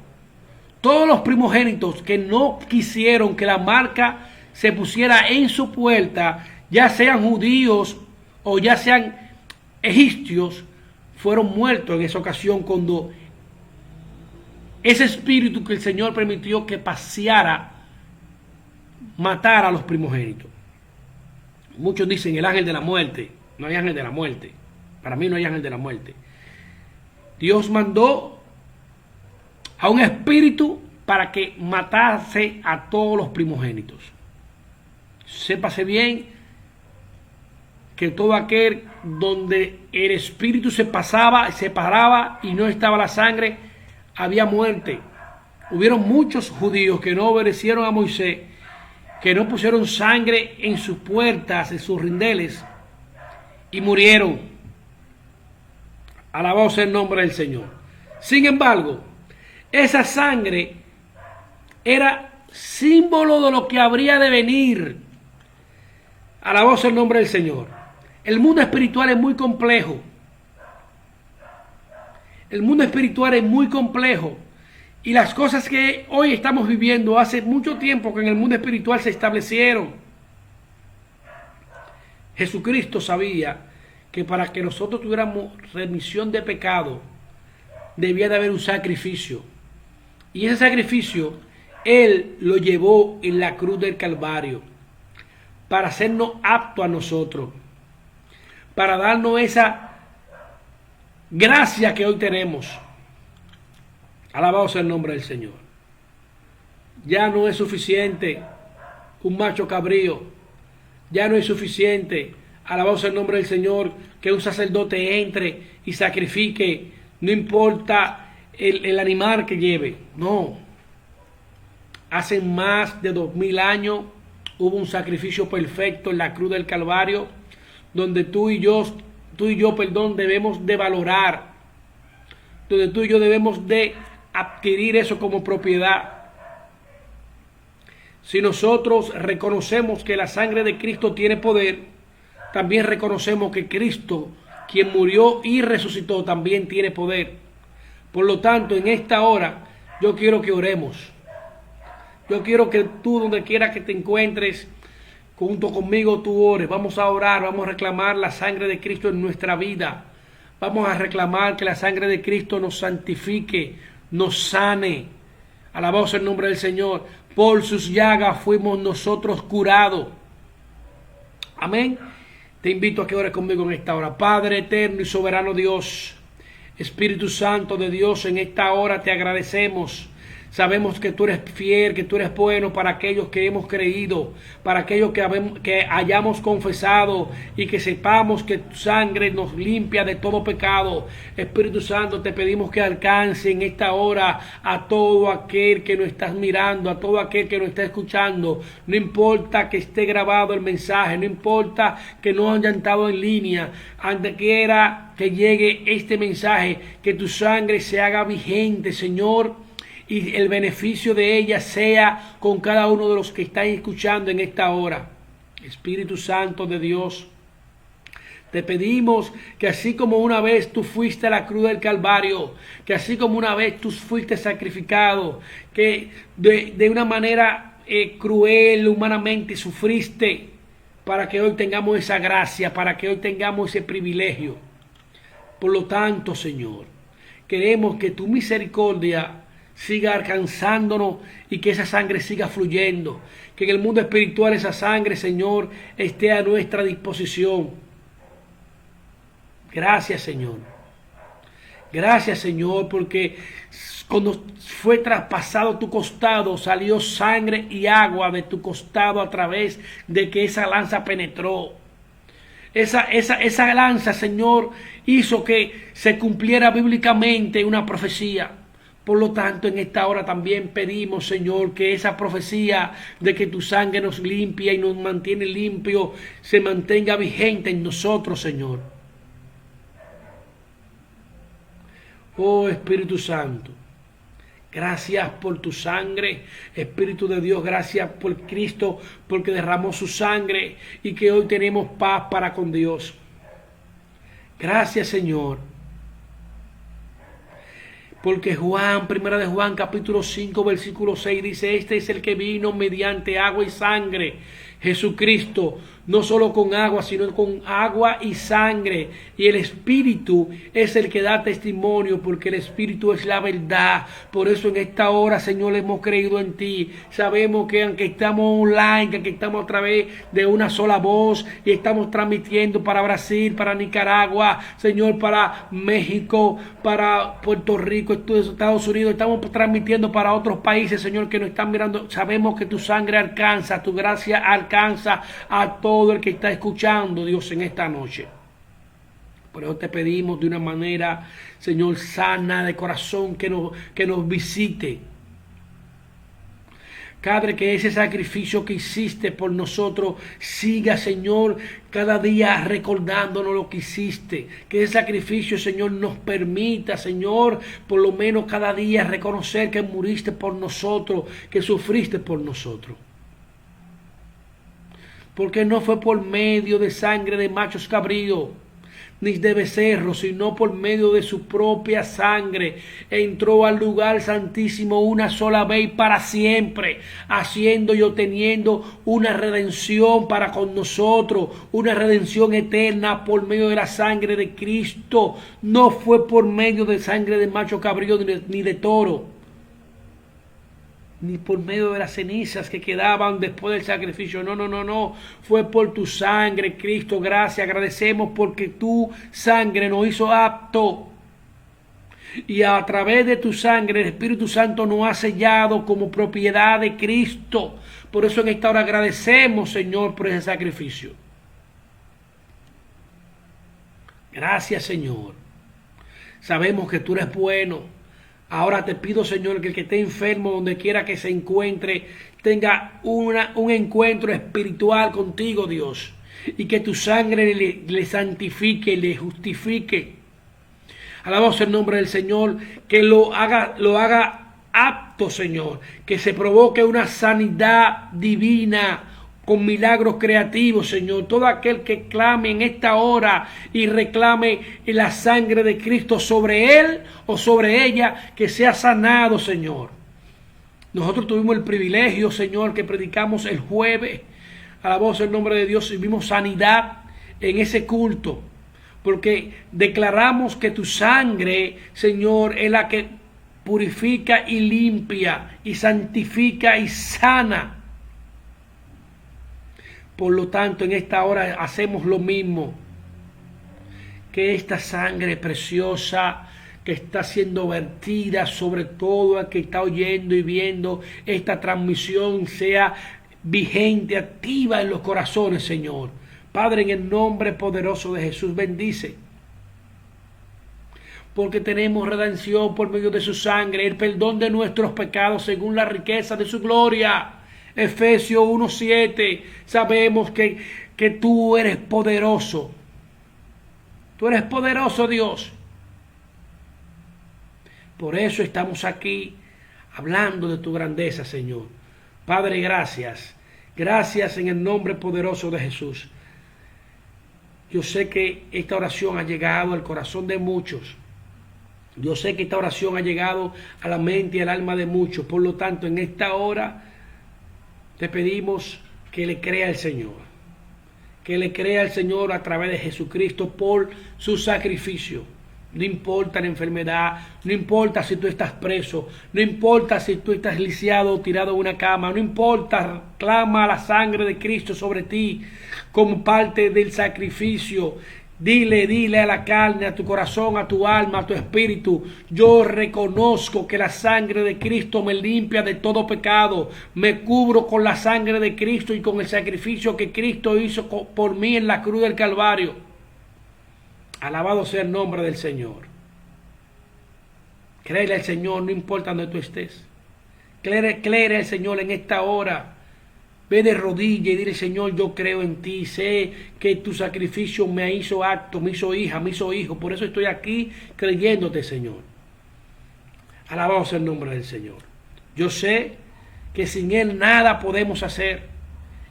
Todos los primogénitos que no quisieron que la marca se pusiera en su puerta, ya sean judíos o ya sean egipcios, fueron muertos en esa ocasión, cuando ese espíritu que el Señor permitió que paseara, matara a los primogénitos. Muchos dicen el ángel de la muerte. No hay ángel de la muerte. Para mí no hay ángel de la muerte. Dios mandó a un espíritu para que matase a todos los primogénitos. Sépase bien que todo aquel donde el espíritu se paraba y no estaba la sangre, había muerte. Hubieron muchos judíos que no obedecieron a Moisés que no pusieron sangre en sus puertas, en sus rindeles, y murieron. Alabado sea el nombre del Señor. Sin embargo, esa sangre era símbolo de lo que habría de venir. Alabado sea el nombre del Señor. El mundo espiritual es muy complejo. El mundo espiritual es muy complejo. Y las cosas que hoy estamos viviendo hace mucho tiempo que en el mundo espiritual se establecieron. Jesucristo sabía que para que nosotros tuviéramos remisión de pecado, debía de haber un sacrificio. Y ese sacrificio, Él lo llevó en la cruz del Calvario, para hacernos aptos a nosotros, para darnos esa gracia que hoy tenemos. Alabado sea el nombre del Señor. Ya no es suficiente un macho cabrío. Ya no es suficiente, alabado sea el nombre del Señor, que un sacerdote entre y sacrifique, no importa el animal que lleve. No. Hace más de 2000 años hubo un sacrificio perfecto en la cruz del Calvario, donde tú y yo, debemos de valorar, donde tú y yo debemos de adquirir eso como propiedad. Si nosotros reconocemos que la sangre de Cristo tiene poder, también reconocemos que Cristo, quien murió y resucitó, también tiene poder. Por lo tanto, en esta hora, yo quiero que oremos. Yo quiero que tú, donde quiera que te encuentres, junto conmigo tú ores. Vamos a orar, vamos a reclamar la sangre de Cristo en nuestra vida. Vamos a reclamar que la sangre de Cristo nos santifique, nos sane. Alabado sea el nombre del Señor. Por sus llagas fuimos nosotros curados. Amén. Te invito a que ores conmigo en esta hora. Padre eterno y soberano Dios, Espíritu Santo de Dios, en esta hora te agradecemos. Sabemos que tú eres fiel, que tú eres bueno para aquellos que hemos creído, para aquellos que hayamos confesado y que sepamos que tu sangre nos limpia de todo pecado. Espíritu Santo, te pedimos que alcance en esta hora a todo aquel que nos está mirando, a todo aquel que nos está escuchando. No importa que esté grabado el mensaje, no importa que no hayan estado en línea, donde quiera que llegue este mensaje, que tu sangre se haga vigente, Señor, y el beneficio de ella sea con cada uno de los que están escuchando en esta hora. Espíritu Santo de Dios, te pedimos que así como una vez tú fuiste a la cruz del Calvario, que así como una vez tú fuiste sacrificado, que de una manera cruel, humanamente sufriste, para que hoy tengamos esa gracia, para que hoy tengamos ese privilegio. Por lo tanto, Señor, queremos que tu misericordia siga alcanzándonos y que esa sangre siga fluyendo, que en el mundo espiritual esa sangre, Señor, esté a nuestra disposición. Gracias, Señor. Gracias, Señor, porque cuando fue traspasado tu costado, salió sangre y agua de tu costado a través de que esa lanza penetró. Esa lanza, Señor, hizo que se cumpliera bíblicamente una profecía. Por lo tanto, en esta hora también pedimos, Señor, que esa profecía de que tu sangre nos limpia y nos mantiene limpio, se mantenga vigente en nosotros, Señor. Oh Espíritu Santo, gracias por tu sangre. Espíritu de Dios, gracias por Cristo, porque derramó su sangre y que hoy tenemos paz para con Dios. Gracias, Señor. Porque primera de Juan, capítulo 5, versículo 6, dice, este es el que vino mediante agua y sangre, Jesucristo, no solo con agua, sino con agua y sangre. Y el Espíritu es el que da testimonio, porque el Espíritu es la verdad. Por eso en esta hora, Señor, hemos creído en ti. Sabemos que aunque estamos online, que aunque estamos a través de una sola voz y estamos transmitiendo para Brasil, para Nicaragua, Señor, para México, para Puerto Rico, Estados Unidos, estamos transmitiendo para otros países, Señor, que nos están mirando. Sabemos que tu sangre alcanza, tu gracia alcanza a todo el que está escuchando, Dios, en esta noche. Por eso te pedimos de una manera, Señor, sana de corazón, que nos visite. Padre, que ese sacrificio que hiciste por nosotros siga, Señor, cada día recordándonos lo que hiciste. Que ese sacrificio, Señor, nos permita, Señor, por lo menos cada día reconocer que muriste por nosotros, que sufriste por nosotros. Porque no fue por medio de sangre de machos cabríos, ni de becerros, sino por medio de su propia sangre. Entró al lugar santísimo una sola vez y para siempre, haciendo y obteniendo una redención para con nosotros, una redención eterna por medio de la sangre de Cristo. No fue por medio de sangre de macho cabrío ni de toro, ni por medio de las cenizas que quedaban después del sacrificio. No. Fue por tu sangre, Cristo. Gracias, agradecemos porque tu sangre nos hizo apto. Y a través de tu sangre el Espíritu Santo nos ha sellado como propiedad de Cristo. Por eso en esta hora agradecemos, Señor, por ese sacrificio. Gracias, Señor. Sabemos que tú eres bueno. Ahora te pido, Señor, que el que esté enfermo, donde quiera que se encuentre, tenga un encuentro espiritual contigo, Dios. Y que tu sangre le santifique, le justifique. Alabamos el nombre del Señor. Que lo haga apto, Señor. Que se provoque una sanidad divina con milagros creativos, Señor. Todo aquel que clame en esta hora y reclame la sangre de Cristo sobre él o sobre ella, que sea sanado, Señor. Nosotros tuvimos el privilegio, Señor, que predicamos el jueves. Alabamos el nombre de Dios y vimos sanidad en ese culto. Porque declaramos que tu sangre, Señor, es la que purifica y limpia y santifica y sana. Por lo tanto, en esta hora hacemos lo mismo. Que esta sangre preciosa que está siendo vertida sobre todo el que está oyendo y viendo esta transmisión sea vigente, activa en los corazones, Señor. Padre, en el nombre poderoso de Jesús, bendice. Porque tenemos redención por medio de su sangre, el perdón de nuestros pecados según la riqueza de su gloria. Efesios 1:7, sabemos que tú eres poderoso. Tú eres poderoso, Dios. Por eso estamos aquí hablando de tu grandeza, Señor. Padre, gracias. Gracias en el nombre poderoso de Jesús. Yo sé que esta oración ha llegado al corazón de muchos. Yo sé que esta oración ha llegado a la mente y al alma de muchos. Por lo tanto, en esta hora te pedimos que le crea al Señor. Que le crea al Señor a través de Jesucristo por su sacrificio. No importa la enfermedad, no importa si tú estás preso, no importa si tú estás lisiado o tirado en una cama, no importa, clama la sangre de Cristo sobre ti como parte del sacrificio. Dile a la carne, a tu corazón, a tu alma, a tu espíritu: yo reconozco que la sangre de Cristo me limpia de todo pecado. Me cubro con la sangre de Cristo y con el sacrificio que Cristo hizo por mí en la cruz del Calvario. Alabado sea el nombre del Señor. Créele al Señor, no importa donde tú estés. Créele al Señor en esta hora. Ve de rodillas y dile: Señor, yo creo en ti, sé que tu sacrificio me hizo acto, me hizo hija, me hizo hijo, por eso estoy aquí creyéndote, Señor. Alabamos el nombre del Señor. Yo sé que sin Él nada podemos hacer,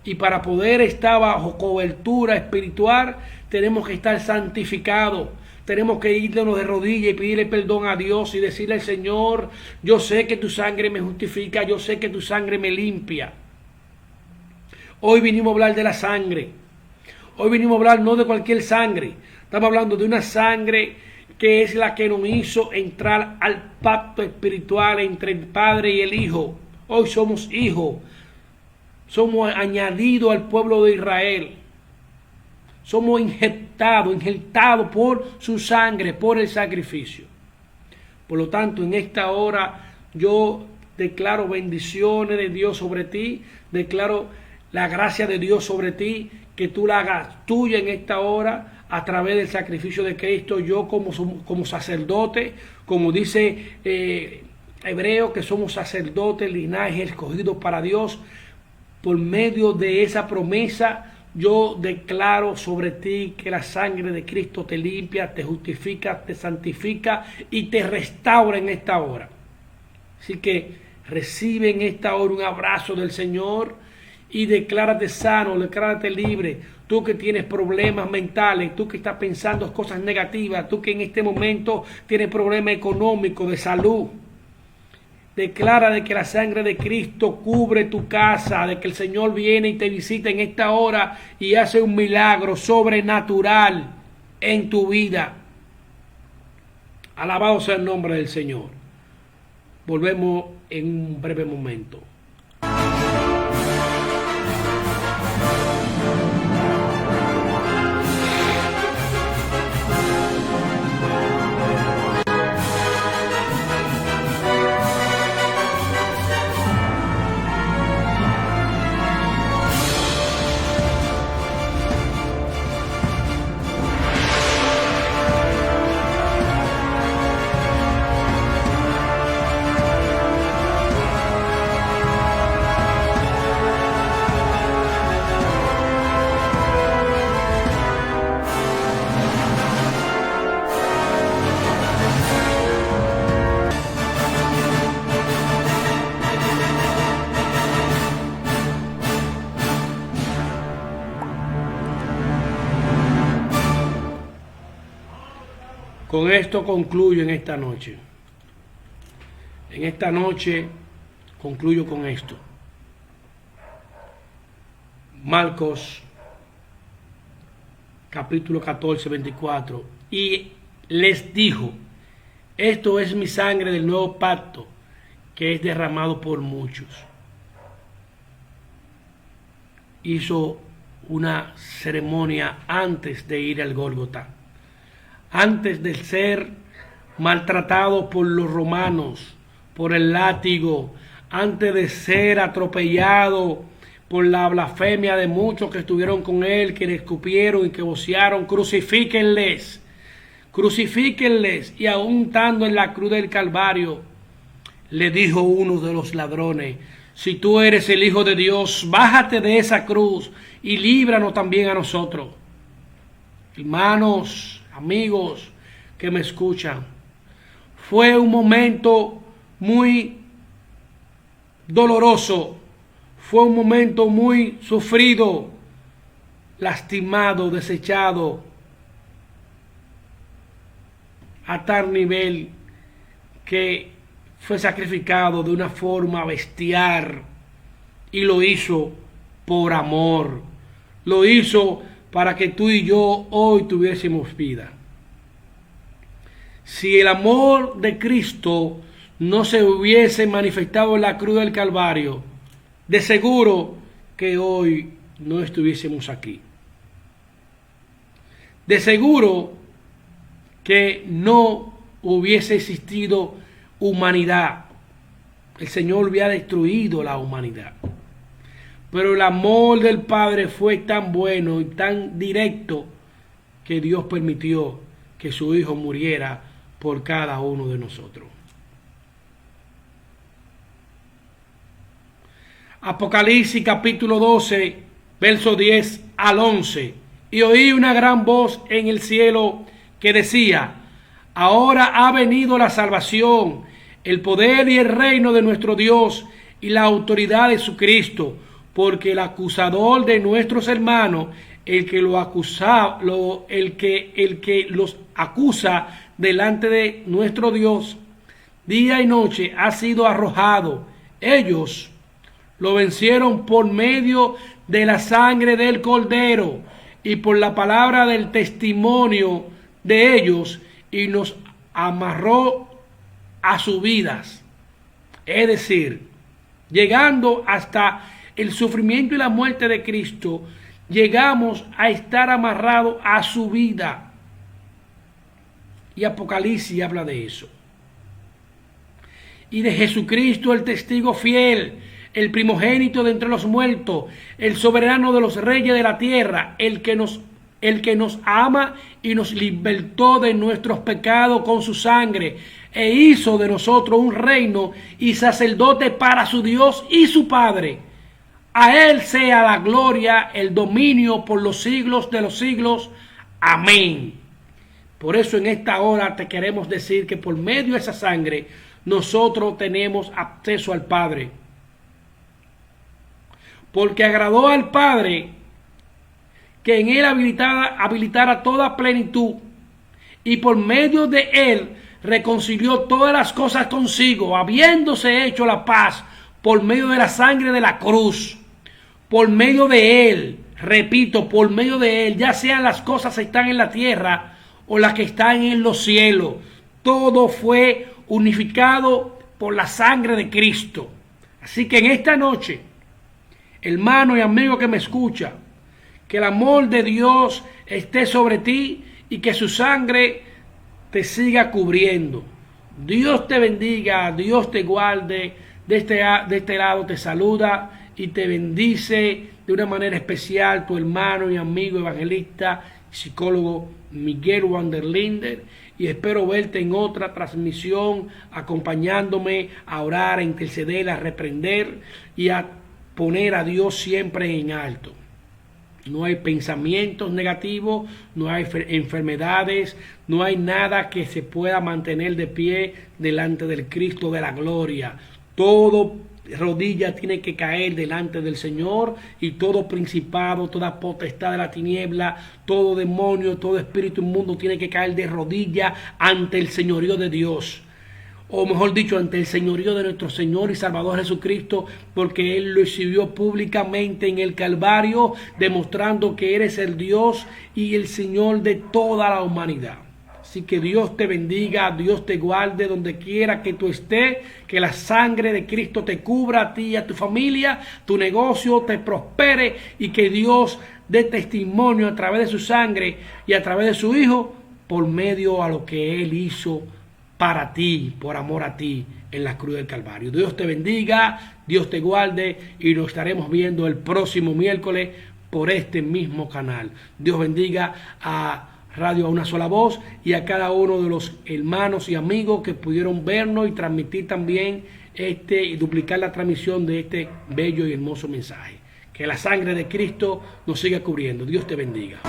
y para poder estar bajo cobertura espiritual tenemos que estar santificados. Tenemos que irnos de rodillas y pedirle perdón a Dios y decirle al Señor: yo sé que tu sangre me justifica, yo sé que tu sangre me limpia. Hoy vinimos a hablar de la sangre. Hoy vinimos a hablar no de cualquier sangre. Estamos hablando de una sangre que es la que nos hizo entrar al pacto espiritual entre el Padre y el Hijo. Hoy somos hijos. Somos añadidos al pueblo de Israel. Somos injertados por su sangre, por el sacrificio. Por lo tanto, en esta hora yo declaro bendiciones de Dios sobre ti. Declaro la gracia de Dios sobre ti, que tú la hagas tuya en esta hora a través del sacrificio de Cristo. Yo como sacerdote, como dice hebreos que somos sacerdotes, linaje escogidos para Dios, por medio de esa promesa, yo declaro sobre ti que la sangre de Cristo te limpia, te justifica, te santifica y te restaura en esta hora. Así que recibe en esta hora un abrazo del Señor y declárate sano, declárate libre. Tú que tienes problemas mentales, tú que estás pensando cosas negativas, tú que en este momento tienes problemas económicos, de salud. Declara de que la sangre de Cristo cubre tu casa, de que el Señor viene y te visita en esta hora y hace un milagro sobrenatural en tu vida. Alabado sea el nombre del Señor. Volvemos en un breve momento. Con esto concluyo en esta noche. En esta noche concluyo con esto. Marcos capítulo 14, 24. Y les dijo, esto es mi sangre del nuevo pacto, que es derramado por muchos. Hizo una ceremonia antes de ir al Gólgota. Antes de ser maltratado por los romanos, por el látigo, antes de ser atropellado por la blasfemia de muchos que estuvieron con él, que le escupieron y que vocearon, crucifíquenles, crucifíquenles. Y aún estando en la cruz del Calvario, le dijo uno de los ladrones, si tú eres el Hijo de Dios, bájate de esa cruz y líbranos también a nosotros. Hermanos, amigos que me escuchan, fue un momento muy doloroso, fue un momento muy sufrido, lastimado, desechado, a tal nivel que fue sacrificado de una forma bestial y lo hizo por amor, lo hizo para que tú y yo hoy tuviésemos vida. Si el amor de Cristo no se hubiese manifestado en la cruz del Calvario, de seguro que hoy no estuviésemos aquí. De seguro que no hubiese existido humanidad. El Señor había destruido la humanidad. Pero el amor del Padre fue tan bueno y tan directo que Dios permitió que su Hijo muriera por cada uno de nosotros. Apocalipsis capítulo 12, verso 10 al 11. Y oí una gran voz en el cielo que decía, ahora ha venido la salvación, el poder y el reino de nuestro Dios y la autoridad de su Cristo, porque el acusador de nuestros hermanos, el que los acusa delante de nuestro Dios, día y noche ha sido arrojado. Ellos lo vencieron por medio de la sangre del Cordero y por la palabra del testimonio de ellos, y nos amarró a sus vidas. Es decir, llegando hasta el sufrimiento y la muerte de Cristo, llegamos a estar amarrados a su vida. Y Apocalipsis habla de eso. Y de Jesucristo, el testigo fiel, el primogénito de entre los muertos, el soberano de los reyes de la tierra, el que nos ama y nos libertó de nuestros pecados con su sangre, e hizo de nosotros un reino y sacerdote para su Dios y su Padre. A Él sea la gloria, el dominio por los siglos de los siglos. Amén. Por eso en esta hora te queremos decir que por medio de esa sangre nosotros tenemos acceso al Padre. Porque agradó al Padre que en Él habilitara toda plenitud, y por medio de Él reconcilió todas las cosas consigo, habiéndose hecho la paz por medio de la sangre de la cruz. Por medio de Él, repito, por medio de Él, ya sean las cosas que están en la tierra o las que están en los cielos, todo fue unificado por la sangre de Cristo. Así que en esta noche, hermano y amigo que me escucha, que el amor de Dios esté sobre ti y que su sangre te siga cubriendo. Dios te bendiga, Dios te guarde. De este lado te saluda y te bendice de una manera especial tu hermano y amigo evangelista, psicólogo Miguel Wanderlinder, y espero verte en otra transmisión acompañándome a orar, a interceder, a reprender y a poner a Dios siempre en alto. No hay pensamientos negativos, no hay enfermedades, no hay nada que se pueda mantener de pie delante del Cristo de la gloria. Todo rodilla tiene que caer delante del Señor, y todo principado, toda potestad de la tiniebla, todo demonio, todo espíritu inmundo tiene que caer de rodilla ante el señorío de Dios. O mejor dicho, ante el señorío de nuestro Señor y Salvador Jesucristo, porque Él lo exhibió públicamente en el Calvario, demostrando que eres el Dios y el Señor de toda la humanidad. Así que Dios te bendiga, Dios te guarde donde quiera que tú estés, que la sangre de Cristo te cubra a ti y a tu familia, tu negocio te prospere, y que Dios dé testimonio a través de su sangre y a través de su Hijo, por medio a lo que Él hizo para ti, por amor a ti, en la cruz del Calvario. Dios te bendiga, Dios te guarde, y nos estaremos viendo el próximo miércoles por este mismo canal. Dios bendiga a Radio A Una Sola Voz y a cada uno de los hermanos y amigos que pudieron vernos y transmitir también y duplicar la transmisión de este bello y hermoso mensaje. Que la sangre de Cristo nos siga cubriendo. Dios te bendiga.